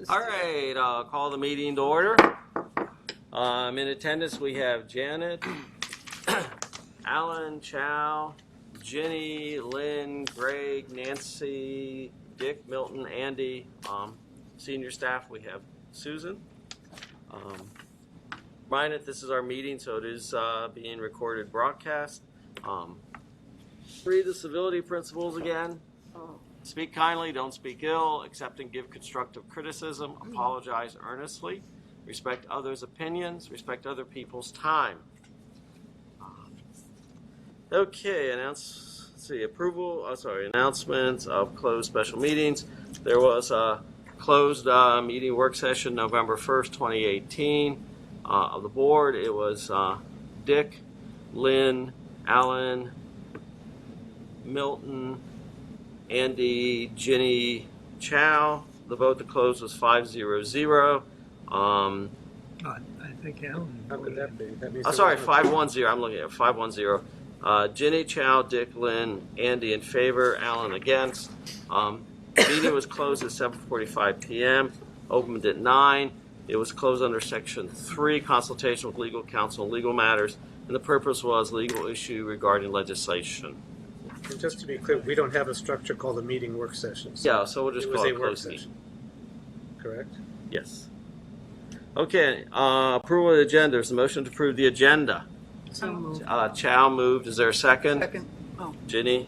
All right, I'll call the meeting to order. In attendance, we have Janet, Alan, Chow, Ginny, Lynn, Greg, Nancy, Dick, Milton, Andy. Senior staff, we have Susan. Remind that this is our meeting, so it is being recorded broadcast. Read the civility principles again. Speak kindly, don't speak ill, accept and give constructive criticism, apologize earnestly, respect others' opinions, respect other people's time. Okay, announcements of closed special meetings. There was a closed meeting work session November 1st, 2018 of the board. It was Dick, Lynn, Alan, Milton, Andy, Ginny, Chow. The vote to close was 5-0-0. I think Alan. How could that be? That means 5-1-0. I'm looking at 5-1-0. Ginny, Chow, Dick, Lynn, Andy in favor, Alan against. Meeting was closed at 7:45 p.m. Opened at 9. It was closed under Section 3, consultation with legal counsel and legal matters, and the purpose was legal issue regarding legislation. And just to be clear, we don't have a structure called a meeting work session. Yeah, so we'll just call it a closed meeting. Correct? Yes. Okay, approval of the agenda. There's a motion to approve the agenda. So moved. Chow moved. Is there a second? Second. Oh. Ginny?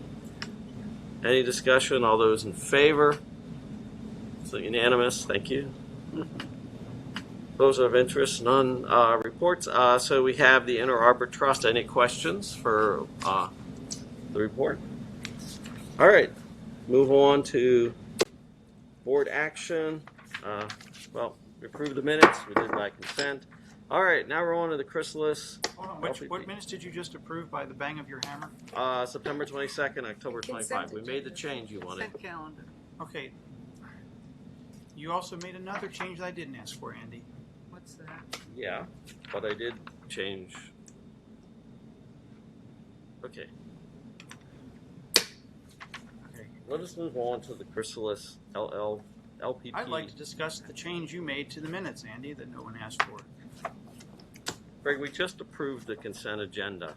Any discussion? All those in favor? So unanimous. Thank you. Those of interest, none. Reports. So we have the Inner Arbor Trust. Any questions for the report? All right. Move on to board action. Well, we approved the minutes. We did by consent. All right. Now we're on to the Chrysalis. Hold on. What minutes did you just approve by the bang of your hammer? September 22nd, October 25. We made the change you wanted. Consent calendar. Okay. You also made another change that I didn't ask for, Andy. What's that? Yeah, but I did change. Okay. Okay. Let us move on to the Chrysalis LPP. I'd like to discuss the change you made to the minutes, Andy, that no one asked for. Greg, we just approved the consent agenda.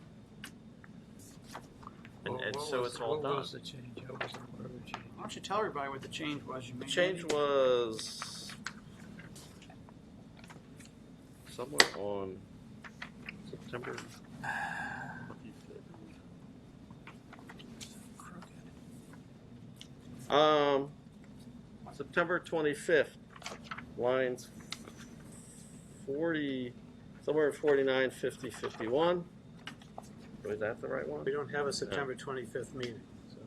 And so it's all done. What was the change? What was the change? Why don't you tell everybody what the change was you made? The change was somewhere on September 25th. September 25th, lines 40, somewhere 49, 50, 51. Was that the right one? We don't have a September 25th meeting. So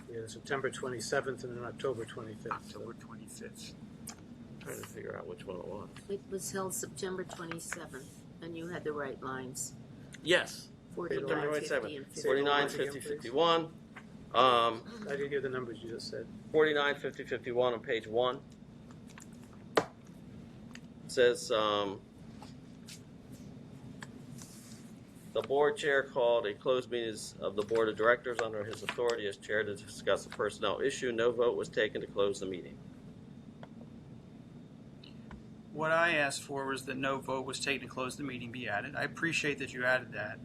we had a September 27th and an October 25th. October 25th. I'm trying to figure out which one it was. It was held September 27th, and you had the right lines. Yes. 49, September 50, 27th. and 50. 49, 50, 51. I didn't hear the numbers you just said. 49, 50, 51 on page 1. It says, the board chair called a closed meeting of the board of directors under his authority as chair to discuss a personnel issue. No vote was taken to close the meeting. What I asked for was that no vote was taken to close the meeting be added. I appreciate that you added that.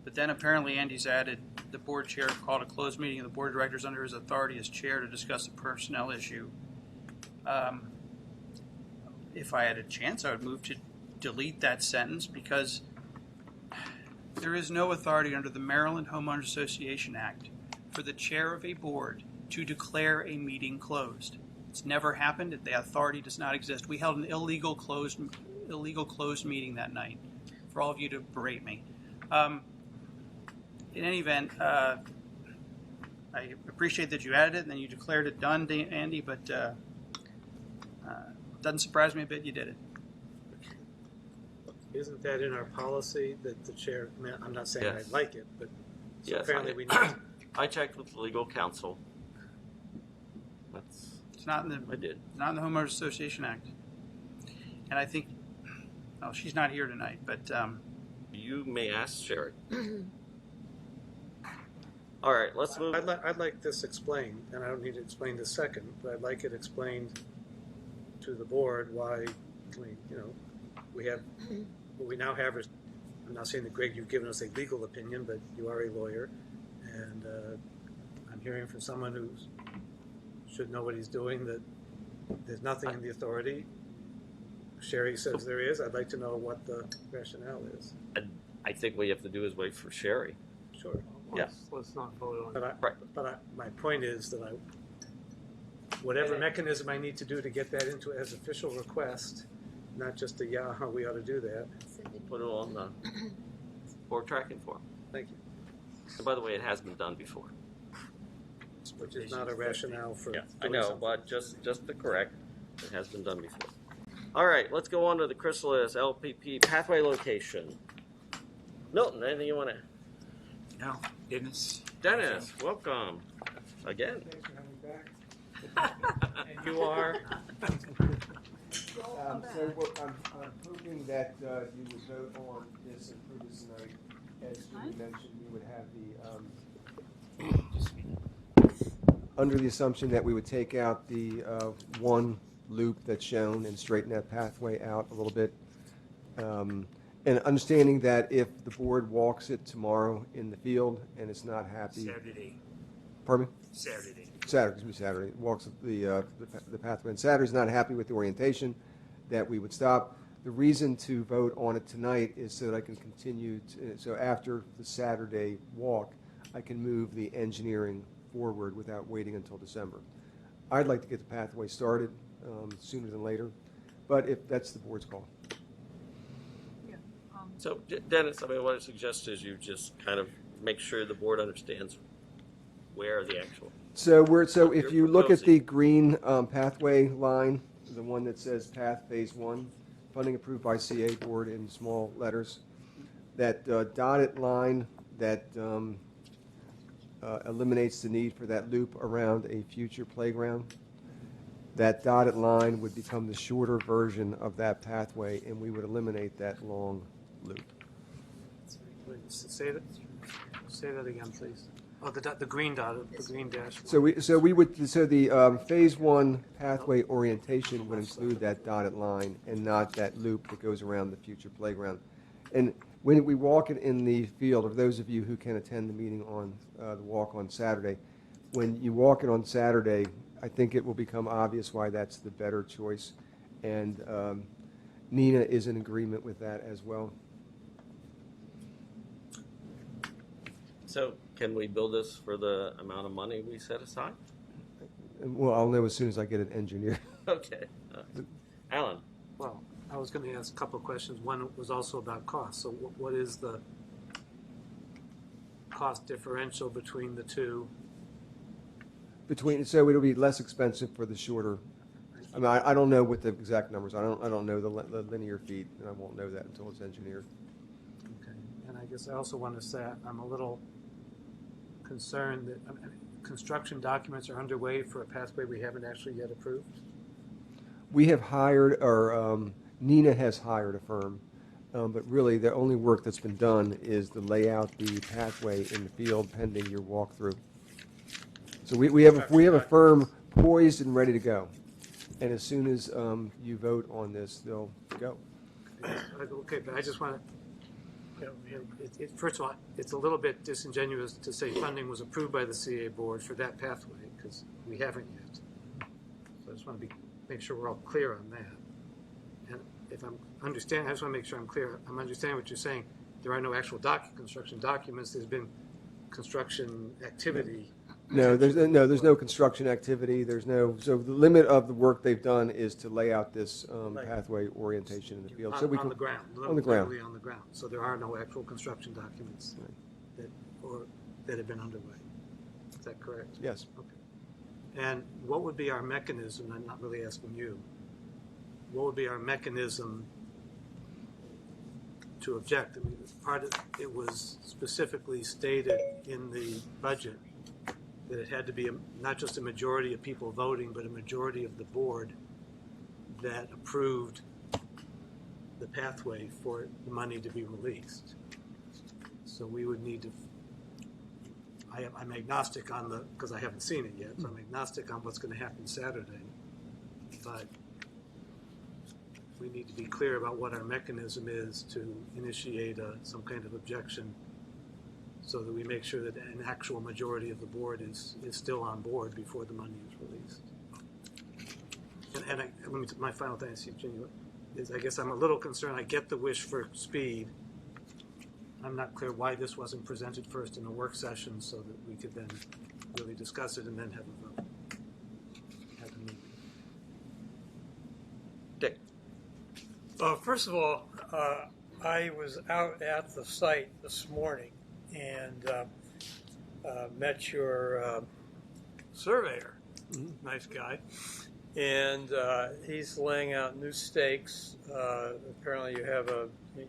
But then apparently Andy's added the board chair called a closed meeting of the board of directors under his authority as chair to discuss a personnel issue. If I had a chance, I would move to delete that sentence because there is no authority under the Maryland Homeowners Association Act for the chair of a board to declare a meeting closed. It's never happened. The authority does not exist. We held an illegal closed meeting that night. For all of you to berate me. In any event, I appreciate that you added it and then you declared it done, Andy, but doesn't surprise me a bit you did it. Isn't that in our policy that the chair, I'm not saying Yes. I like it, but so Yes, apparently we need I checked with legal counsel. It's not in the I did. not in the Homeowners Association Act. And I think, well, she's not here tonight, but You may ask Sherry. All right, let's move. I'd like this explained, and I don't need to explain the second, but I'd like it explained to the board why we have, what we now have is, I'm not saying that, Greg, you've given us a legal opinion, but you are a lawyer, and I'm hearing from someone who should know what he's doing that there's nothing in the authority. Sherry says there is. I'd like to know what the rationale is. I think what you have to do is wait for Sherry. Sure. Yeah. Let's not vote on But it. my point is that whatever mechanism I need to do to get that into as official request, not just a we ought to do that. Put it on the board tracking form. Thank you. And by the way, it has been done before. Which is not a rationale for. Yeah, I doing know, something. but just to correct, it has been done before. All right, let's go on to the Chrysalis LPP pathway location. Milton, anything you want to? No, Dennis. Dennis, welcome again. Thanks for having me back. And you are? I'm hoping that you would vote on this and approve this tonight. As Julie mentioned, we would have under the assumption that we would take out the one loop that's shown and straighten that pathway out a little bit. And understanding that if the board walks it tomorrow in the field and it's not happy. Saturday. Pardon me? Saturday. Walks the pathway and Saturday's not happy with the orientation, that we would stop. The reason to vote on it tonight is so that I can continue so after the Saturday walk, I can move the engineering forward without waiting until December. I'd like to get the pathway started sooner than later, but if that's the board's call. So, Dennis, I mean, what I suggest is you just kind of make sure the board understands where the actual. So if You're you look at proposing. the green pathway line, the one that says Path Phase 1, funding approved by CA Board in small letters, that dotted line that eliminates the need for that loop around a future playground, that dotted line would become the shorter version of that pathway, and we would eliminate that long loop. Wait, say that again, please. Oh, the green dot, the green dash. So the Phase 1 pathway orientation would include that dotted line and not that loop that goes around the future playground. And when we walk it in the field, or those of you who can attend the meeting on the walk on Saturday, when you walk it on Saturday, I think it will become obvious why that's the better choice. And Nina is in agreement with that as well. So, can we build this for the amount of money we set aside? Well, I'll know as soon as I get an engineer. Okay. Alan? Well, I was going to ask a couple of questions. One was also about cost. So what is the cost differential between the two? So it'll be less expensive for the shorter. I mean, I don't know what the exact numbers. I don't know the linear feet, and I won't know that until it's engineered. Okay. And I guess I also want to say I'm a little concerned that construction documents are underway for a pathway we haven't actually yet approved. We have hired, or Nina has hired a firm, but really the only work that's been done is to lay out the pathway in the field pending your walkthrough. So we have a firm poised and ready to go, and as soon as you vote on this, they'll go. Okay, but I just want to. First of all, it's a little bit disingenuous to say funding was approved by the CA board for that pathway because we haven't yet. So I just want to make sure we're all clear on that. And if I'm understanding, I just want to make sure I'm clear. I'm understanding what you're saying. There are no actual construction documents. There's been construction activity. No, there's no construction activity. So the limit of the work they've done is to lay out this pathway orientation in the field. So we on can, the ground. on the ground. Literally on the ground. So there are no actual construction documents that have been underway. Is that correct? Yes. Okay. And what would be our mechanism? I'm not really asking you. What would be our mechanism to object? I mean, it was specifically stated in the budget that it had to be not just a majority of people voting, but a majority of the board that approved the pathway for the money to be released. So we would need to. I'm agnostic on because I haven't seen it yet, so I'm agnostic on what's going to happen Saturday. But we need to be clear about what our mechanism is to initiate some kind of objection, so that we make sure that an actual majority of the board is still on board before the money is released. And my final thing, is I guess I'm a little concerned. I get the wish for speed. I'm not clear why this wasn't presented first in a work session so that we could then really discuss it and then have a vote. Have a meeting. Dick. First of all, I was out at the site this morning and met your surveyor, nice guy, and he's laying out new stakes. Apparently,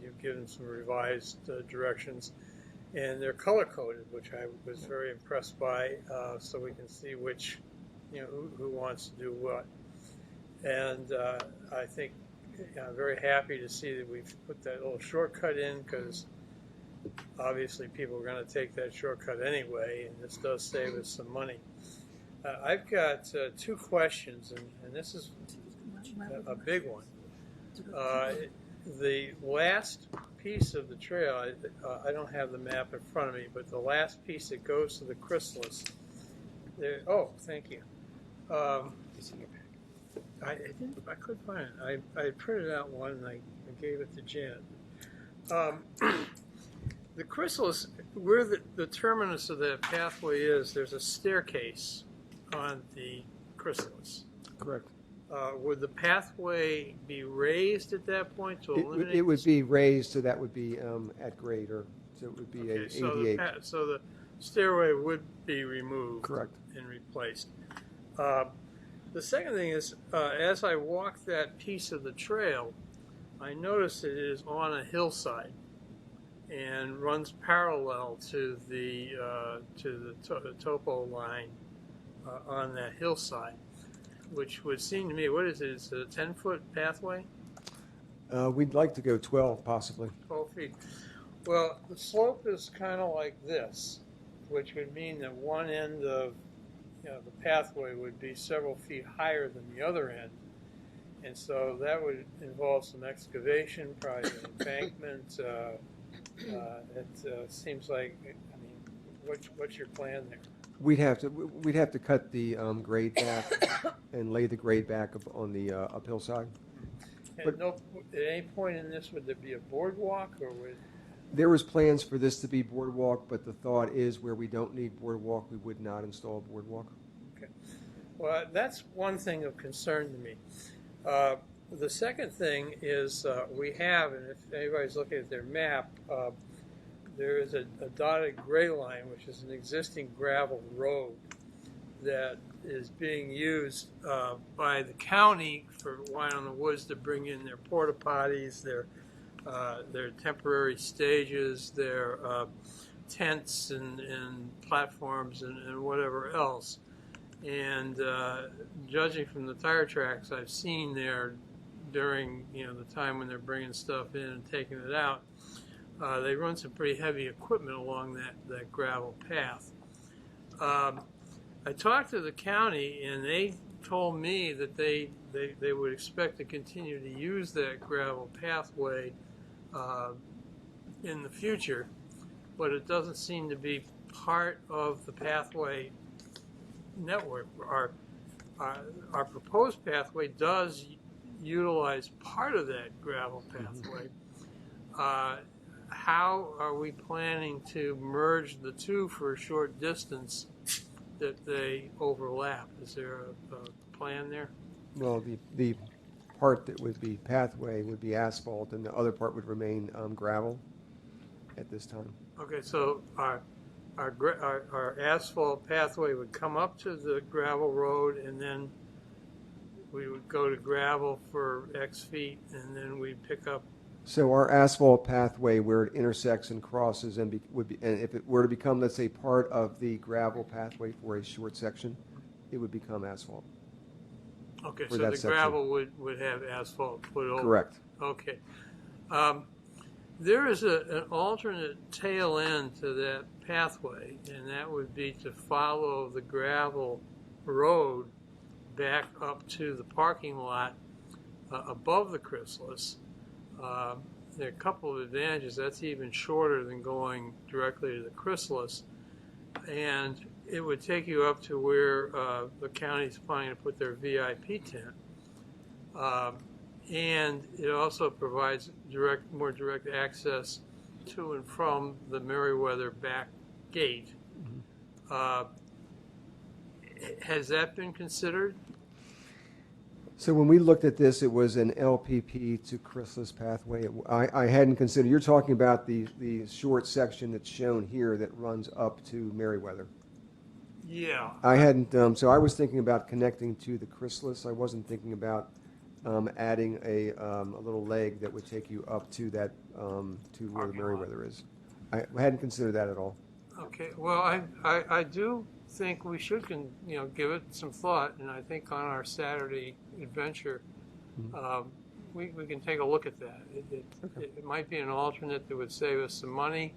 you've given some revised directions, and they're color coded, which I was very impressed by, so we can see which, who wants to do what. And I think I'm very happy to see that we've put that little shortcut in, because obviously people are going to take that shortcut anyway, and this does save us some money. I've got two questions, and this is a big one. The last piece of the trail, I don't have the map in front of me, but the last piece that goes to the chrysalis, oh, thank you. I couldn't find it. I printed out one and I gave it to Janet. The chrysalis, where the terminus of that pathway is, there's a staircase on the chrysalis. Correct. Would the pathway be raised at that point to eliminate? It would be raised, so that would be at grade, or so it would be a Okay, 88. so the stairway would be removed. Correct. And replaced. The second thing is, as I walk that piece of the trail, I noticed it is on a hillside and runs parallel to the topo line on that hillside, which would seem to me, what is it? It's a 10-foot pathway? We'd like to go 12, possibly. 12 feet. Well, the slope is kind of like this, which would mean that one end of the pathway would be several feet higher than the other end. And so that would involve some excavation, probably an embankment. It seems like, what's your plan there? We'd have to cut the grade back and lay the grade back on the uphill side. And at any point in this, would there be a boardwalk, or would? There was plans for this to be boardwalk, but the thought is where we don't need boardwalk, we would not install a boardwalk. Okay. Well, that's one thing of concern to me. The second thing is we have, and if anybody's looking at their map, there is a dotted gray line, which is an existing gravel road that is being used by the county for Wyandotte Woods to bring in their porta potties, their temporary stages, their tents and platforms and whatever else. And judging from the tire tracks I've seen there during the time when they're bringing stuff in and taking it out, they run some pretty heavy equipment along that gravel path. I talked to the county, and they told me that they would expect to continue to use that gravel pathway in the future, but it doesn't seem to be part of the pathway network. Our proposed pathway does utilize part of that gravel pathway. How are we planning to merge the two for a short distance that they overlap? Is there a plan there? Well, the part that would be pathway would be asphalt, and the other part would remain gravel at this time. Okay, so our asphalt pathway would come up to the gravel road, and then we would go to gravel for X feet, and then we'd pick up. So our asphalt pathway, where it intersects and crosses, and if it were to become, let's say, part of the gravel pathway for a short section, it would become asphalt. Okay, for so that the section. gravel would have asphalt put over. Correct. Okay. There is an alternate tail end to that pathway, and that would be to follow the gravel road back up to the parking lot above the chrysalis, there are a couple of advantages. That's even shorter than going directly to the chrysalis. And it would take you up to where the county's planning to put their VIP tent. And it also provides more direct access to and from the Meriwether back gate. Has that been considered? So when we looked at this, it was an LPP to chrysalis pathway. I hadn't considered, you're talking about the short section that's shown here that runs up to Meriwether. Yeah. I hadn't, so I was thinking about connecting to the chrysalis. I wasn't thinking about adding a little leg that would take you up to that, to where the Parking lot. Meriwether is. I hadn't considered that at all. Okay. Well, I do think we should give it some thought, and I think on our Saturday adventure, we can take a look at that. It might be an alternate that would save us some money.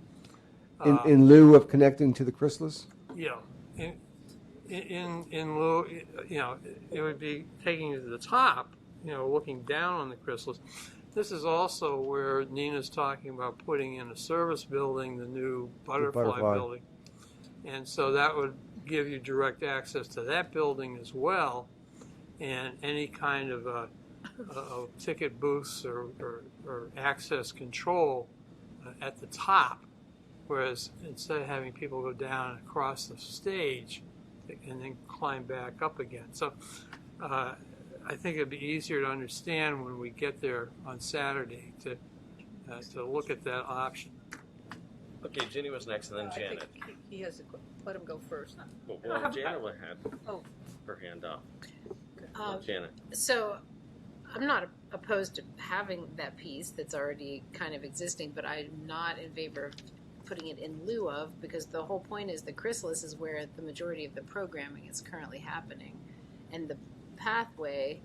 In lieu of connecting to the chrysalis? Yeah. In lieu, it would be taking you to the top, looking down on the chrysalis. This is also where Nina's talking about putting in a service building, the new butterfly building. And so that would give you direct access to that building as well, and any kind of ticket booths or access control at the top, whereas instead of having people go down and across the stage and then climb back up again. So I think it'd be easier to understand when we get there on Saturday to look at that option. Okay, Ginny was next, and then I Janet. think he has let him go first. Well, Janet had Oh. her hand up. Uh, Janet. So I'm not opposed to having that piece that's already kind of existing, but I'm not in favor of putting it in lieu of, because the whole point is the chrysalis is where the majority of the programming is currently happening. And the pathway,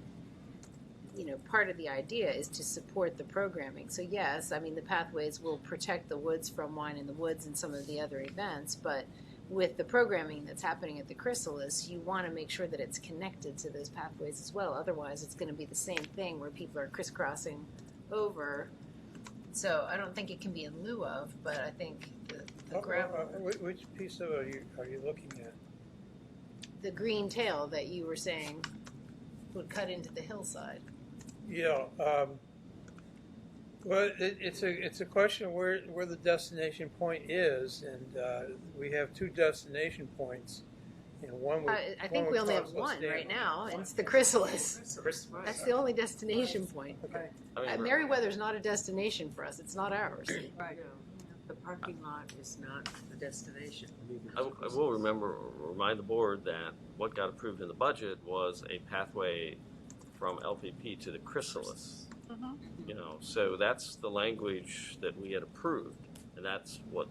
part of the idea is to support the programming. So yes, I mean, the pathways will protect the woods from Wine in the Woods and some of the other events, but with the programming that's happening at the chrysalis, you want to make sure that it's connected to those pathways as well. Otherwise, it's going to be the same thing where people are crisscrossing over. So I don't think it can be in lieu of, but I think the gravel, Which piece of it are you looking at? the green tail that you were saying would cut into the hillside. Yeah. Well, it's a question of where the destination point is, and we have two destination points. One would, I think we only have one right now, and it's the chrysalis. That's the only destination point. Okay. Meriwether's not a destination for us. It's not ours. Right. The parking lot is not the destination. I will remind the board that what got approved in the budget was a pathway from LPP to the chrysalis. So that's the language that we had approved, and that's what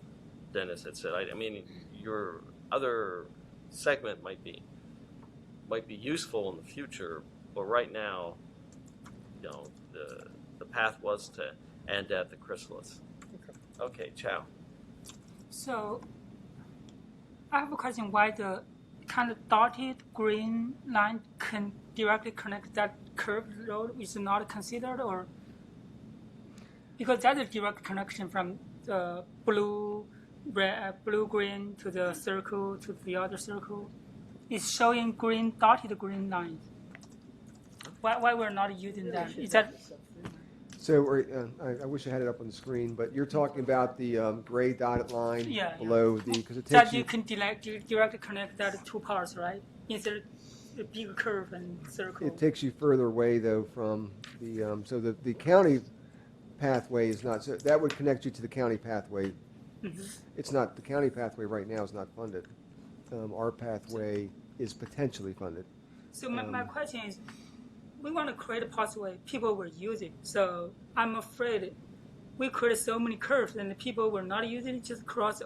Dennis had said. I mean, your other segment might be useful in the future, but right now, the path was to end at the chrysalis. Okay, Chow. So I have a question why the kind of dotted green line can directly connect that curved road is not considered, or because that's a direct connection from the blue green to the circle to the other circle. It's showing dotted green lines. Why we're not using that? Is that So I wish I had it up on the screen, but you're talking about the gray dotted line below because it takes that you. you can directly connect that two parts, right? Instead of a big curve and circle. It takes you further away though from the so the county pathway is not, so that would connect you to the county pathway. It's not, the county pathway right now is not funded. Our pathway is potentially funded. So my question is, we want to create a pathway people will use it. So I'm afraid we create so many curves and the people will not use it, just cross,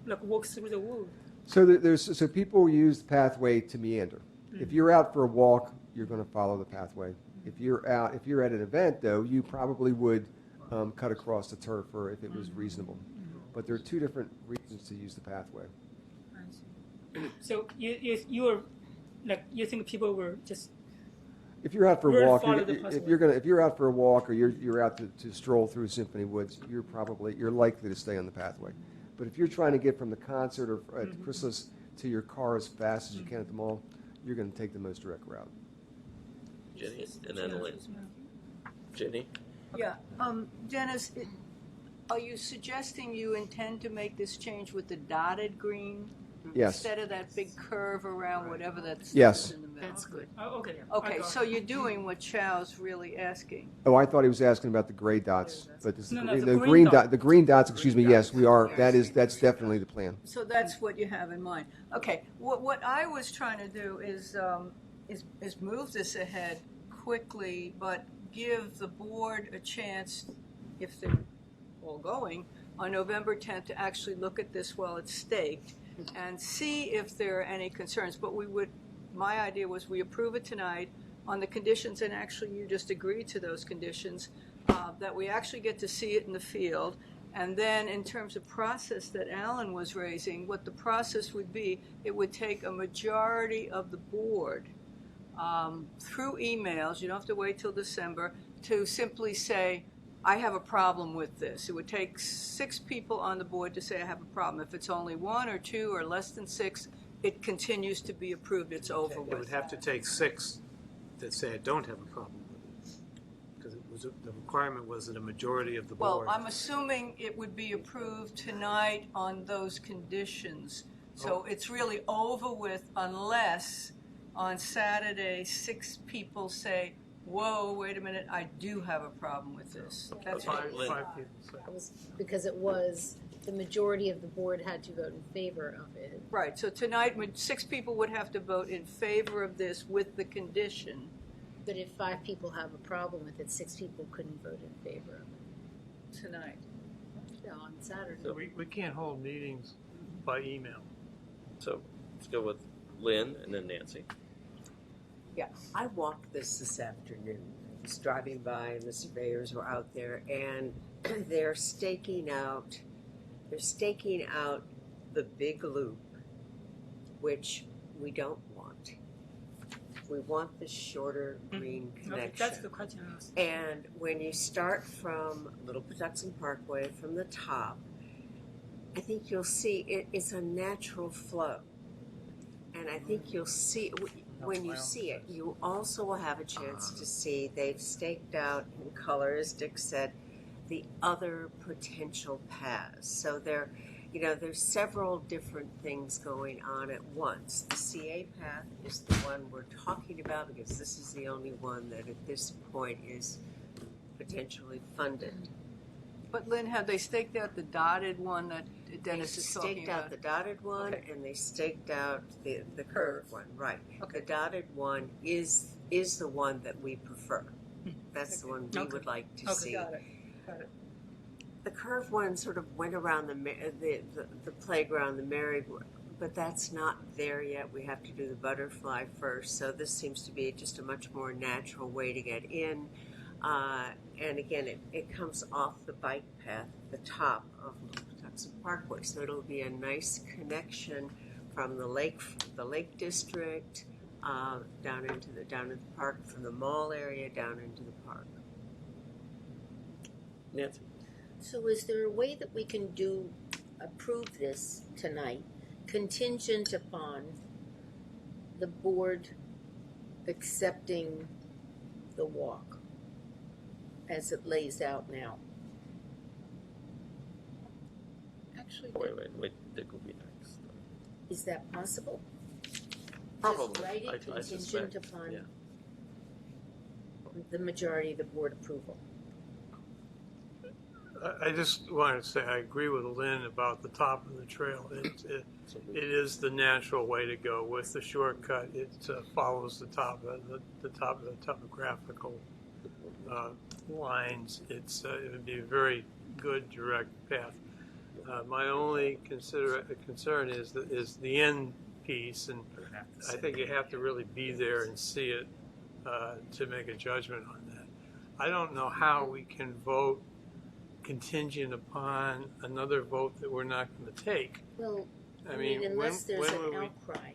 like walk through the wood. So so people use the pathway to meander. If you're out for a walk, you're going to follow the pathway. If you're at an event though, you probably would cut across the turf or if it was reasonable. But there are two different reasons to use the pathway. I see. So you think people were just If you're out for a We'll walk, follow the if you're out for a walk or you're out to stroll through Symphony Woods, you're likely to stay on the pathway. But if you're trying to get from the concert or at Chrysalis to your car as fast as you can at the mall, you're going to take the most direct route. Ginny, and then Lynn. Ginny? Yeah, Dennis, are you suggesting you intend to make this change with the dotted green? Yes. Instead of that big curve around whatever that's Yes. in the middle? That's good. Oh, okay. Okay, so you're doing what Chow's really asking. Oh, I thought he was asking about the gray dots, but this is No, the green dot. The green dots. Excuse me. Yes, we are. That's definitely the plan. So that's what you have in mind. Okay, what I was trying to do is move this ahead quickly, but give the board a chance, if they're all going, on November 10th to actually look at this while it's staked and see if there are any concerns. But my idea was we approve it tonight on the conditions, and actually you just agreed to those conditions, that we actually get to see it in the field. And then in terms of process that Alan was raising, what the process would be, it would take a majority of the board through emails, you don't have to wait till December, to simply say, I have a problem with this. It would take 6 people on the board to say I have a problem. If it's only 1 or 2 or less than 6, it continues to be approved. It's over It would with. have to take 6 that say I don't have a problem with it. Because the requirement was that a majority of the Well, board. I'm assuming it would be approved tonight on those conditions. So it's really over with unless on Saturday 6 people say, whoa, wait a minute, I do have a problem with this. That's what it was. 5 people say. It was because it was the majority of the board had to vote in favor of it. Right, so tonight 6 people would have to vote in favor of this with the condition. But if 5 people have a problem with it, 6 people couldn't vote in favor of it. Tonight. Yeah, on Saturday. So We can't hold meetings by email. So let's go with Lynn and then Nancy. Yeah, I walked this afternoon. I was driving by and the surveyors were out there and they're staking out the big loop, which we don't want. We want the shorter green Okay, connection. that's the question. And when you start from Little Patuxent Parkway from the top, I think you'll see it's a natural flow. And I think you'll see, when you see it, you also will have a chance to see they've staked out in color, as Dick said, the other potential paths. So there's several different things going on at once. The CA path is the one we're talking about because this is the only one that at this point is potentially funded. But Lynn, have they staked out the dotted one that Dennis is talking Staked about? out the dotted one, Okay. and they staked out the curved one, right. Okay. The dotted one is the one that we prefer. That's the one we Okay. would like to Okay, see. got it. The curved one sort of went around the playground, the merry-go-round, but that's not there yet. We have to do the butterfly first, so this seems to be just a much more natural way to get in. And again, it comes off the bike path at the top of Patuxent Parkway, so it'll be a nice connection from the lake district down into the park, from the mall area down into the park. Nancy. So is there a way that we can approve this tonight, contingent upon the board accepting the walk as it lays out now? Actually, Wait, Dick will be next. Is that possible? Probably. Just write it I contingent suspect, upon yeah. the majority of the board approval. I just wanted to say I agree with Lynn about the top of the trail. It is the natural way to go. With the shortcut, it follows the top of the topographical lines. It would be a very good direct path. My only concern is the end piece, and I think you have to really be there and see it to make a judgment on that. I don't know how we can vote contingent upon another vote that we're not going to take. Well, I mean, unless when there's an would we? outcry.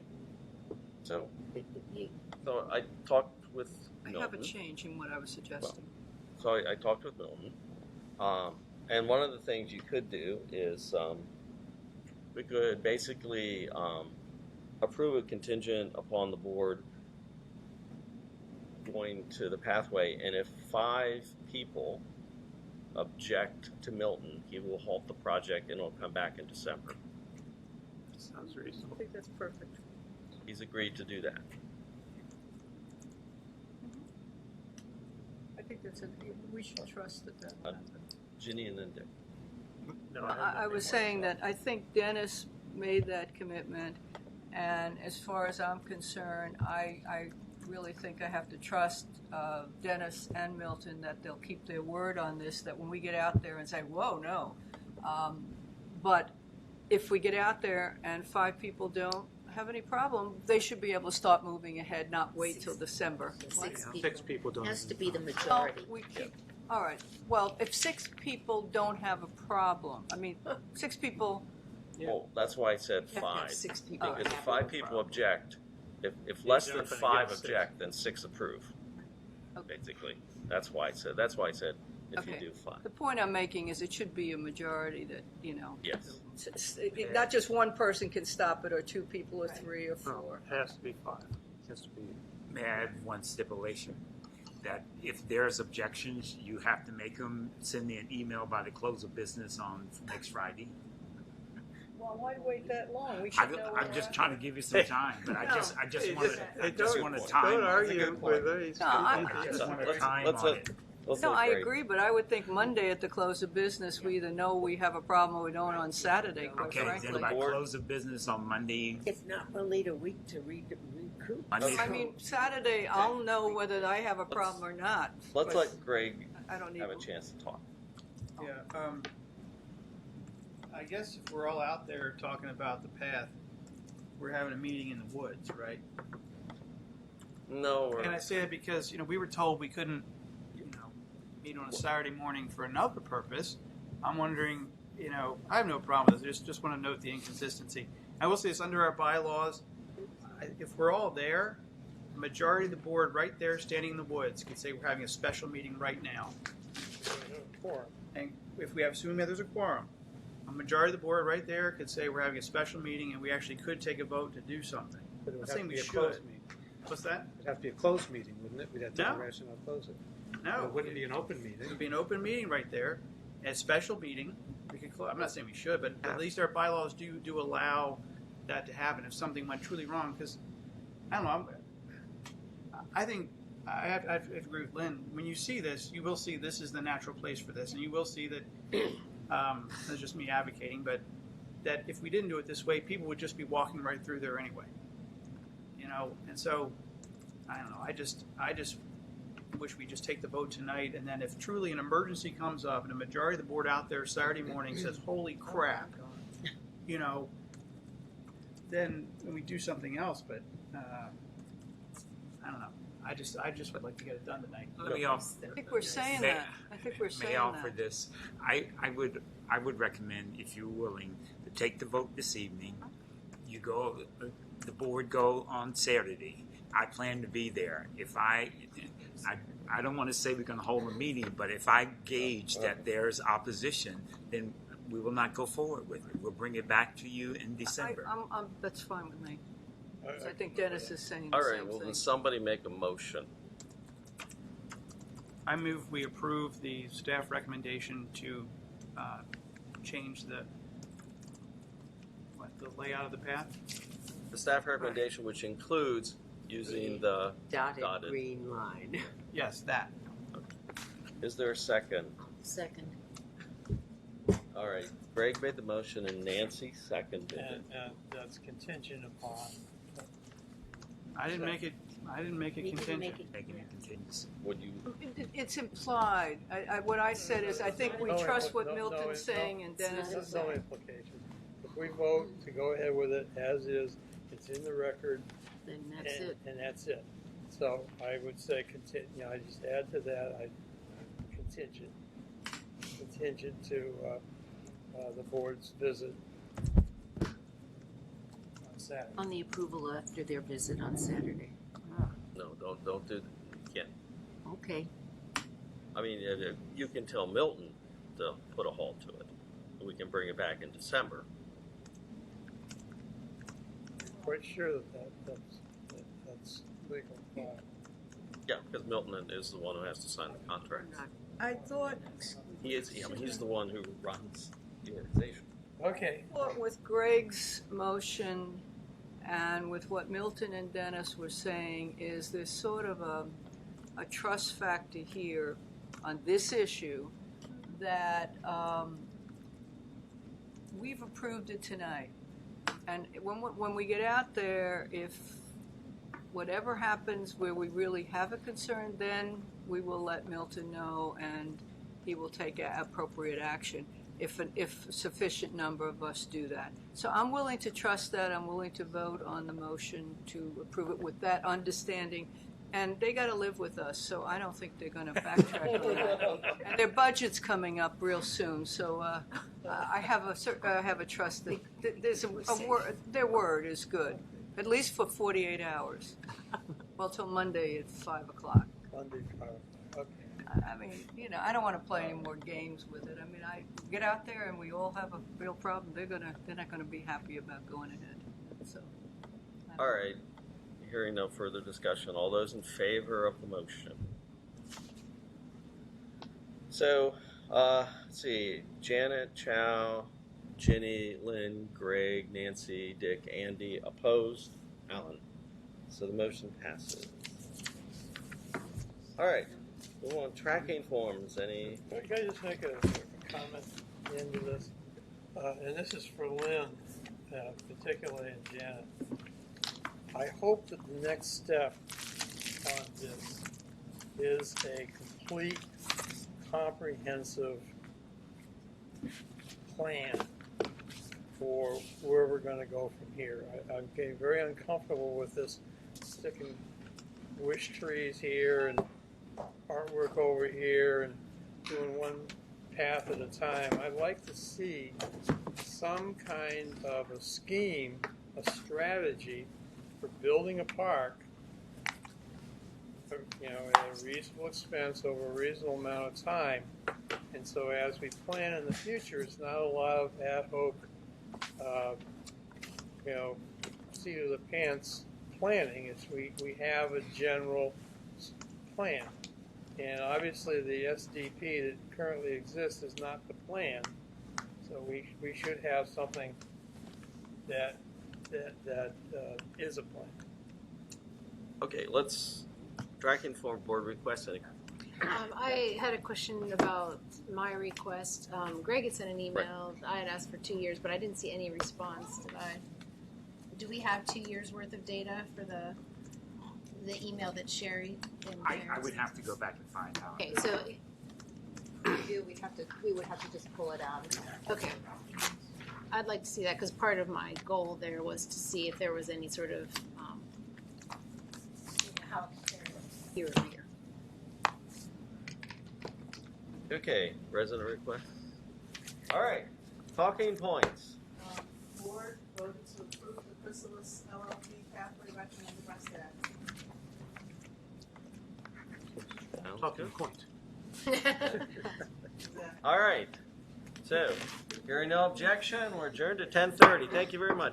So, You- so I talked with I have a Milton. change in what I was suggesting. So I talked with Milton, and one of the things you could do is we could basically approve a contingent upon the board going to the pathway, and if 5 people object to Milton, he will halt the project and it'll come back in December. Sounds I reasonable. think that's perfect. He's agreed to do that. I think we should trust that that will happen. Ginny and then Dick. No, I was saying that I think Dennis made that commitment, and as far as I'm concerned, I really think I have to trust Dennis and Milton that they'll keep their word on this, that when we get out there and say, whoa, no. But if we get out there and 5 people don't have any problem, they should be able to start moving ahead, not wait till December. 6 people don't. Has to be the Well, majority. we keep, all right, well, if 6 people don't have a problem, I mean, 6 people, Well, that's why I said You have to have 5. 6 people. Because if have 5 no people problem. object, if less You're than not gonna 5 get 6. object, then 6 approve. Okay. Basically, that's why I said if Okay. you do 5. the point I'm making is it should be a majority that, Yes. not just one person can stop it, or 2 people, or 3 or 4. It has to be 5. It has to be. May I add one stipulation? That if there's objections, you have to make them, send me an email by the close of business on next Friday. Well, why wait that long? We should know. I'm just trying to give you some time, but I just want a time. Don't on it. argue with it. No, I just want a Let's- time let's on let- it. let's No, let I Greg- agree, but I would think Monday at the close of business, we either know we have a problem or we don't on Saturday, quite Okay, then frankly. by Board- close of business on Monday, If not, we'll need a week to recoup. Monday. I mean, Saturday, I'll know whether I have a problem or not. Let's but let Greg I don't need. have a chance to talk. Yeah, I guess if we're all out there talking about the path, we're having a meeting in the woods, right? No, And I say that because, we were told we couldn't, meet on a Saturday morning for another purpose. I'm wondering, I have no problem with it. Just want to note the inconsistency. I will say this, under our bylaws, if we're all there, the majority of the board right there standing in the woods could say we're having a special meeting right now. And if we assume that there's a quorum, a majority of the board right there could say we're having a special meeting and we actually could take a vote to do something. But it I'm would saying have to we be a closed should. meeting. What's that? It'd have to be a closed meeting, wouldn't it? We'd have to No. have a rationale to close it. No. It wouldn't be an open It meeting. would be an open meeting right there, a special meeting. We could close. I'm not saying we should, but at least our bylaws do allow that to happen if something went truly wrong. Because I don't know. I think I agree with Lynn. When you see this, you will see this is the natural place for this, and you will see that. That's just me advocating, but that if we didn't do it this way, people would just be walking right through there anyway. And so I don't know. I just wish we just take the vote tonight, and then if truly an emergency comes up and a majority of the board out there Saturday morning says, "Holy crap," then we do something else. But I don't know. I just would like to get it done tonight. Let me offer. I think we're saying May- that. I think we're saying May I offer that. this? I would recommend, if you're willing, to take the vote this evening. You go, the board go on Saturday. I plan to be there. If I don't want to say we're going to hold a meeting, but if I gauge that there's opposition, then we will not go forward with it. We'll bring it back to you in December. That's fine with me. So I think Dennis is saying the All right, same well, thing. then somebody make a motion. I move we approve the staff recommendation to change the layout of the path. The staff recommendation, which includes using the Dotted green line. Yes, that. Is there a second? Second. All right, Greg made the motion and Nancy seconded it. And that's contingent upon. I didn't make it You didn't contingent. make it. Making it continuous. Would you? It's implied. What I said is I think we trust what Milton's saying and Dennis is No saying. implication. If we vote to go ahead with it as is, it's in the record, Then that's it. and that's it. So I would say I just add to that, contingent to the board's visit on Saturday. On the approval after their visit on Saturday. No, don't do. You can't Okay. I mean, you can tell Milton to put a halt to it. We can bring it back in December. Quite sure that's legal. Yeah, because Milton is the one who has to sign the contract. I thought He's the one who runs the organization. Okay. with Greg's motion and with what Milton and Dennis were saying is there's sort of a trust factor here on this issue that we've approved it tonight. And when we get out there, if whatever happens where we really have a concern, then we will let Milton know and he will take appropriate action if a sufficient number of us do that. So I'm willing to trust that. I'm willing to vote on the motion to approve it with that understanding. And they got to live with us, so I don't think they're going to backtrack on that. And their budget's coming up real soon, so I have a trust that there's a word. Their word is good, at least for 48 hours. Well, till Monday at 5 o'clock. Monday, 5. Okay. I mean, I don't want to play any more games with it. I mean, I get out there and we all have a real problem. They're not gonna be happy about going ahead. So. All right. Hearing no further discussion, all those in favor of the motion? So, let's see, Janet, Chow, Ginny, Lynn, Greg, Nancy, Dick, Andy, opposed, Alan. So the motion passes. All right, move on, tracking forms, any? Can I just make a comment at the end of this? And this is for Lynn, particularly, and Janet. I hope that the next step on this is a complete, comprehensive plan for where we're going to go from here. I'm getting very uncomfortable with this sticking wish trees here and artwork over here and doing one path at a time. I'd like to see some kind of a scheme, a strategy for building a park, at a reasonable expense over a reasonable amount of time. And so as we plan in the future, it's not a lot of ad hoc, seat of the pants planning. It's we have a general plan. And obviously the SDP that currently exists is not the plan. So we should have something that is a plan. Okay, let's, tracking form board request, any? I had a question about my request. Greg had sent an email. I had asked for 2 years, but I didn't see any response. Did I? Do we have 2 years worth of data for the email that Sherry? I would have to go back and find out. Okay, so We would have to just pull it out. okay. I'd like to see that because part of my goal there was to see if there was any sort of year over year. Okay, resident request. All right, talking points. Board voted to approve the Chrysalis LLP pathway recommended by staff. Sounds Talking good. point. All right, so hearing no objection, we're adjourned at 10:30. Thank you very much.